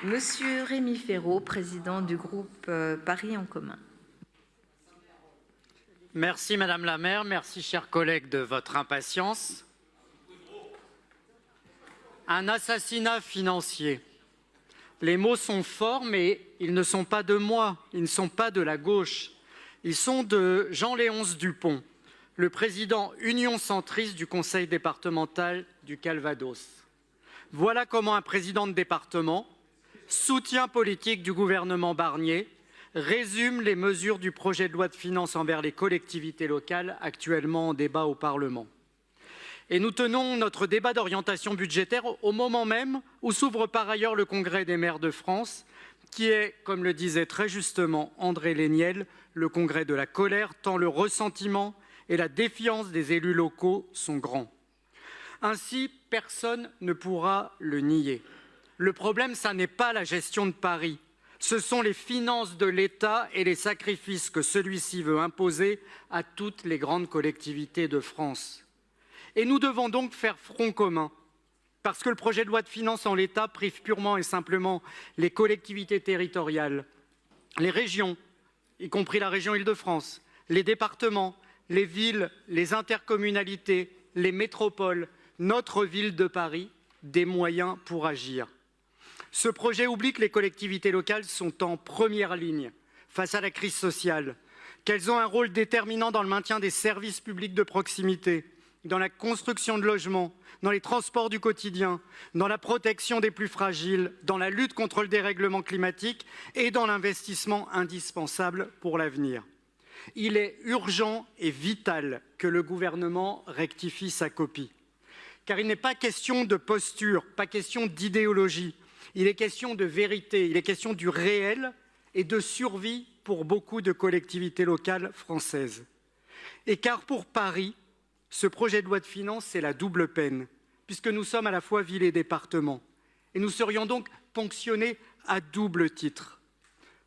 Monsieur Rémi Féraud, président du groupe Paris en commun. Merci Madame la maire, merci chers collègues de votre impatience. Un assassinat financier. Les mots sont forts, mais ils ne sont pas de moi, ils ne sont pas de la gauche. Ils sont de Jean-Léonce Dupont, le président Union centriste du conseil départemental du Calvados. Voilà comment un président de département, soutien politique du gouvernement Barnier, résume les mesures du projet de loi de finances envers les collectivités locales actuellement en débat au Parlement. Et nous tenons notre débat d'orientation budgétaire au moment même où s'ouvre par ailleurs le Congrès des maires de France, qui est, comme le disait très justement André Léniel, le congrès de la colère, tant le ressentiment et la défiance des élus locaux sont grands. Ainsi, personne ne pourra le nier. Le problème, ça n'est pas la gestion de Paris. Ce sont les finances de l'État et les sacrifices que celui-ci veut imposer à toutes les grandes collectivités de France. Et nous devons donc faire front commun, parce que le projet de loi de finances en l'état prive purement et simplement les collectivités territoriales, les régions, y compris la région Île-de-France, les départements, les villes, les intercommunalités, les métropoles, notre ville de Paris, des moyens pour agir. Ce projet oublie que les collectivités locales sont en première ligne face à la crise sociale, qu'elles ont un rôle déterminant dans le maintien des services publics de proximité, dans la construction de logements, dans les transports du quotidien, dans la protection des plus fragiles, dans la lutte contre le dérèglement climatique et dans l'investissement indispensable pour l'avenir. Il est urgent et vital que le gouvernement rectifie sa copie. Car il n'est pas question de posture, pas question d'idéologie. Il est question de vérité, il est question du réel et de survie pour beaucoup de collectivités locales françaises. Et car pour Paris, ce projet de loi de finances, c'est la double peine, puisque nous sommes à la fois ville et département. Et nous serions donc ponctionnés à double titre.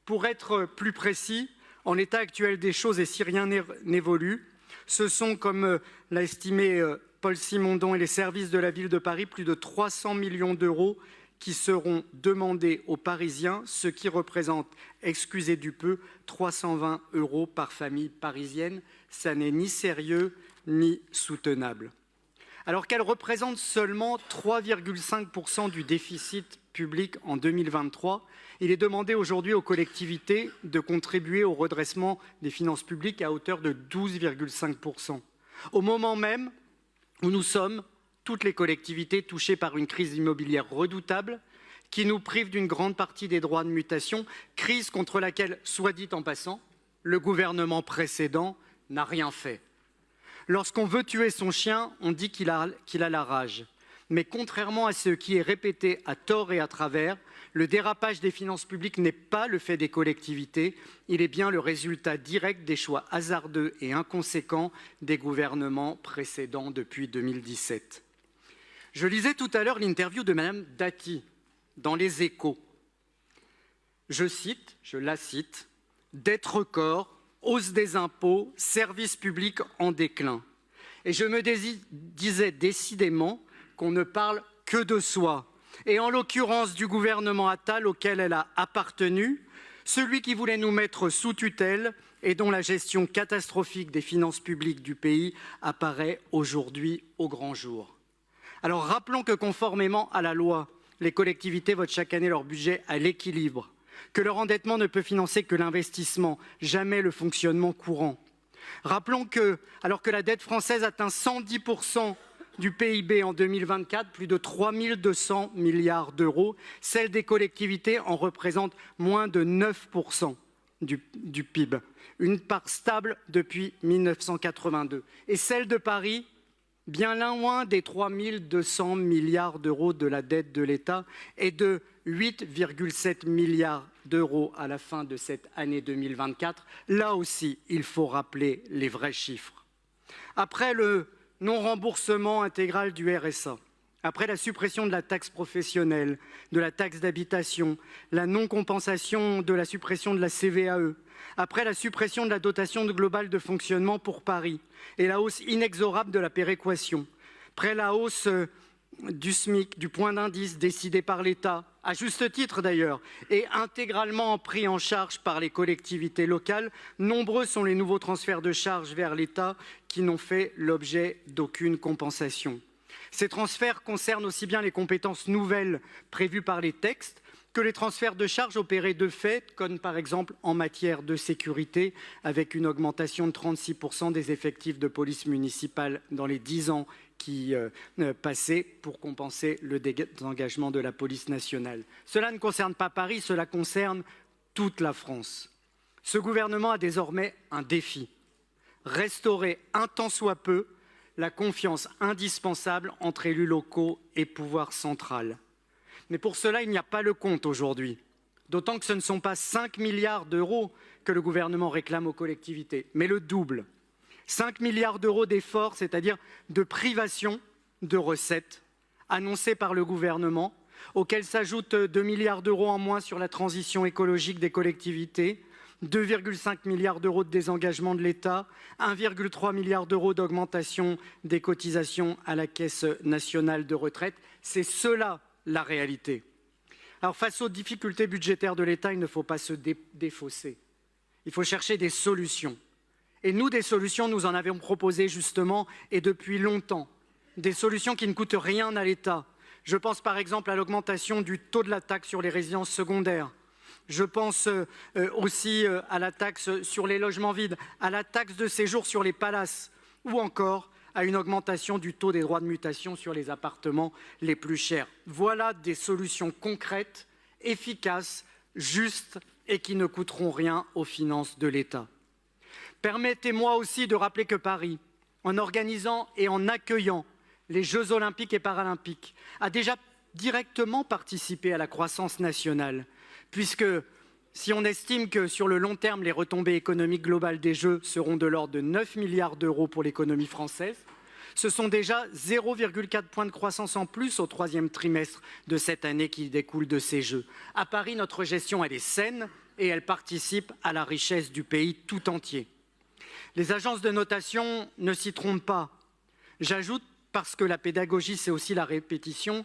Pour être plus précis, en l'état actuel des choses et si rien n'évolue, ce sont, comme l'a estimé Paul Simondon et les services de la ville de Paris, plus de 300 millions d'euros qui seront demandés aux Parisiens, ce qui représente, excusez du peu, 320 € par famille parisienne. Ça n'est ni sérieux ni soutenable. Alors qu'elle représente seulement 3,5% du déficit public en 2023, il est demandé aujourd'hui aux collectivités de contribuer au redressement des finances publiques à hauteur de 12,5%. Au moment même où nous sommes, toutes les collectivités touchées par une crise immobilière redoutable qui nous prive d'une grande partie des droits de mutation, crise contre laquelle, soit dit en passant, le gouvernement précédent n'a rien fait. Lorsqu'on veut tuer son chien, on dit qu'il a la rage. Mais contrairement à ce qui est répété à tort et à travers, le dérapage des finances publiques n'est pas le fait des collectivités, il est bien le résultat direct des choix hasardeux et inconséquents des gouvernements précédents depuis 2017. Je lisais tout à l'heure l'interview de Madame Dati dans Les Échos. Je la cite, « dette record, hausse des impôts, services publics en déclin ». Et je me disais décidément qu'on ne parle que de soi, et en l'occurrence du gouvernement Attal auquel elle a appartenu, celui qui voulait nous mettre sous tutelle et dont la gestion catastrophique des finances publiques du pays apparaît aujourd'hui au grand jour. Alors rappelons que conformément à la loi, les collectivités votent chaque année leur budget à l'équilibre, que leur endettement ne peut financer que l'investissement, jamais le fonctionnement courant. Rappelons que, alors que la dette française atteint 110% du PIB en 2024, plus de 3 200 milliards d'euros, celle des collectivités en représente moins de 9% du PIB, une part stable depuis 1982. Et celle de Paris, bien loin des 3 200 milliards d'euros de la dette de l'État et de 8,7 milliards d'euros à la fin de cette année 2024. Là aussi, il faut rappeler les vrais chiffres. Après le non-remboursement intégral du RSA, après la suppression de la taxe professionnelle, de la taxe d'habitation, la non-compensation de la suppression de la CVAE, après la suppression de la dotation globale de fonctionnement pour Paris et la hausse inexorable de la péréquation, après la hausse du SMIC, du point d'indice décidé par l'État, à juste titre d'ailleurs, et intégralement pris en charge par les collectivités locales. Nombreux sont les nouveaux transferts de charges vers l'État qui n'ont fait l'objet d'aucune compensation. Ces transferts concernent aussi bien les compétences nouvelles prévues par les textes que les transferts de charges opérés de fait, comme par exemple en matière de sécurité, avec une augmentation de 36% des effectifs de police municipale dans les 10 ans qui passaient pour compenser le désengagement de la police nationale. Cela ne concerne pas Paris, cela concerne toute la France. Ce gouvernement a désormais un défi: restaurer un tant soit peu la confiance indispensable entre élus locaux et pouvoir central. Mais pour cela, il n'y a pas le compte aujourd'hui, d'autant que ce ne sont pas 5 milliards d'euros que le gouvernement réclame aux collectivités, mais le double. 5 milliards d'euros d'efforts, c'est-à-dire de privation de recettes annoncées par le gouvernement, auxquels s'ajoutent 2 milliards d'euros en moins sur la transition écologique des collectivités, 2,5 milliards d'euros de désengagement de l'État, 1,3 milliard d'euros d'augmentation des cotisations à la Caisse nationale de retraite. C'est cela la réalité. Alors face aux difficultés budgétaires de l'État, il ne faut pas se défausser. Il faut chercher des solutions. Et nous, des solutions, nous en avons proposé justement et depuis longtemps. Des solutions qui ne coûtent rien à l'État. Je pense par exemple à l'augmentation du taux de la taxe sur les résidences secondaires. Je pense aussi à la taxe sur les logements vides, à la taxe de séjour sur les palaces ou encore à une augmentation du taux des droits de mutation sur les appartements les plus chers. Voilà des solutions concrètes, efficaces, justes et qui ne coûteront rien aux finances de l'État. Permettez-moi aussi de rappeler que Paris, en organisant et en accueillant les Jeux olympiques et paralympiques, a déjà directement participé à la croissance nationale, puisque si on estime que sur le long terme, les retombées économiques globales des Jeux seront de l'ordre de 9 milliards d'euros pour l'économie française, ce sont déjà 0,4 points de croissance en plus au troisième trimestre de cette année qui découle de ces Jeux. À Paris, notre gestion, elle est saine et elle participe à la richesse du pays tout entier. Les agences de notation ne s'y trompent pas. J'ajoute, parce que la pédagogie, c'est aussi la répétition,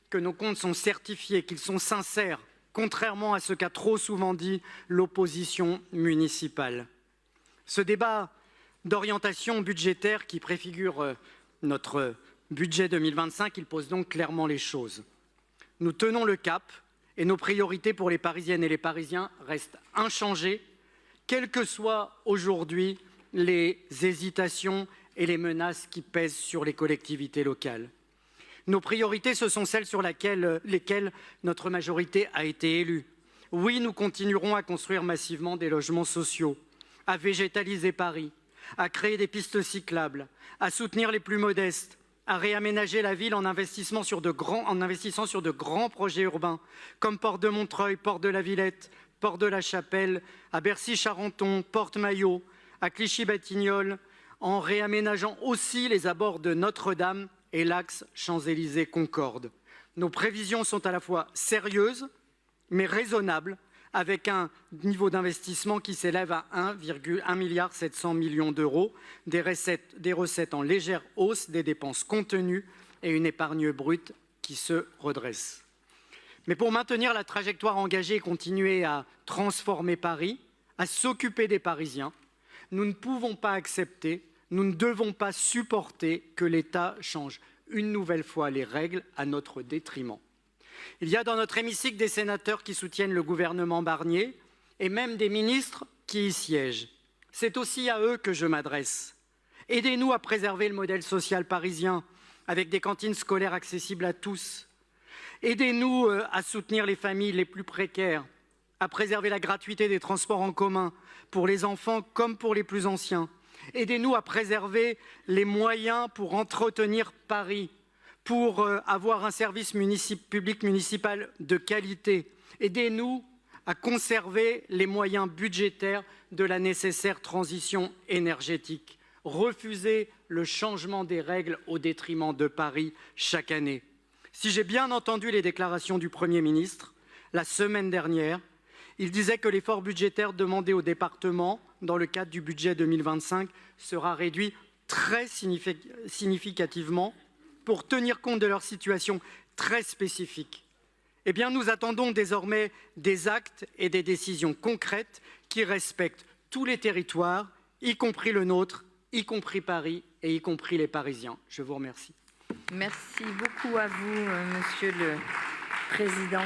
que nos comptes sont certifiés, qu'ils sont sincères, contrairement à ce qu'a trop souvent dit l'opposition municipale. Ce débat d'orientation budgétaire qui préfigure notre budget 2025, il pose donc clairement les choses. Nous tenons le cap et nos priorités pour les Parisiennes et les Parisiens restent inchangées, quelles que soient aujourd'hui les hésitations et les menaces qui pèsent sur les collectivités locales. Nos priorités, ce sont celles sur lesquelles notre majorité a été élue. Oui, nous continuerons à construire massivement des logements sociaux, à végétaliser Paris, à créer des pistes cyclables, à soutenir les plus modestes, à réaménager la ville en investissant sur de grands projets urbains, comme Porte de Montreuil, Porte de la Villette, Porte de la Chapelle, à Bercy-Charenton, Porte-Maillot, à Clichy-Batignolles, en réaménageant aussi les abords de Notre-Dame et l'axe Champs-Élysées-Concorde. Nos prévisions sont à la fois sérieuses, mais raisonnables, avec un niveau d'investissement qui s'élève à 1,7 milliard d'euros, des recettes en légère hausse, des dépenses contenues et une épargne brute qui se redresse. Mais pour maintenir la trajectoire engagée et continuer à transformer Paris, à s'occuper des Parisiens, nous ne pouvons pas accepter, nous ne devons pas supporter que l'État change une nouvelle fois les règles à notre détriment. Il y a dans notre hémicycle des sénateurs qui soutiennent le gouvernement Barnier et même des ministres qui y siègent. C'est aussi à eux que je m'adresse. Aidez-nous à préserver le modèle social parisien avec des cantines scolaires accessibles à tous. Aidez-nous à soutenir les familles les plus précaires, à préserver la gratuité des transports en commun pour les enfants comme pour les plus anciens. Aidez-nous à préserver les moyens pour entretenir Paris, pour avoir un service public municipal de qualité. Aidez-nous à conserver les moyens budgétaires de la nécessaire transition énergétique. Refusez le changement des règles au détriment de Paris chaque année. Si j'ai bien entendu les déclarations du Premier ministre, la semaine dernière, il disait que l'effort budgétaire demandé aux départements dans le cadre du budget 2025 sera réduit très significativement pour tenir compte de leur situation très spécifique Eh bien, nous attendons désormais des actes et des décisions concrètes qui respectent tous les territoires, y compris le nôtre, y compris Paris et y compris les Parisiens. Je vous remercie. Merci beaucoup à vous, Monsieur le Président.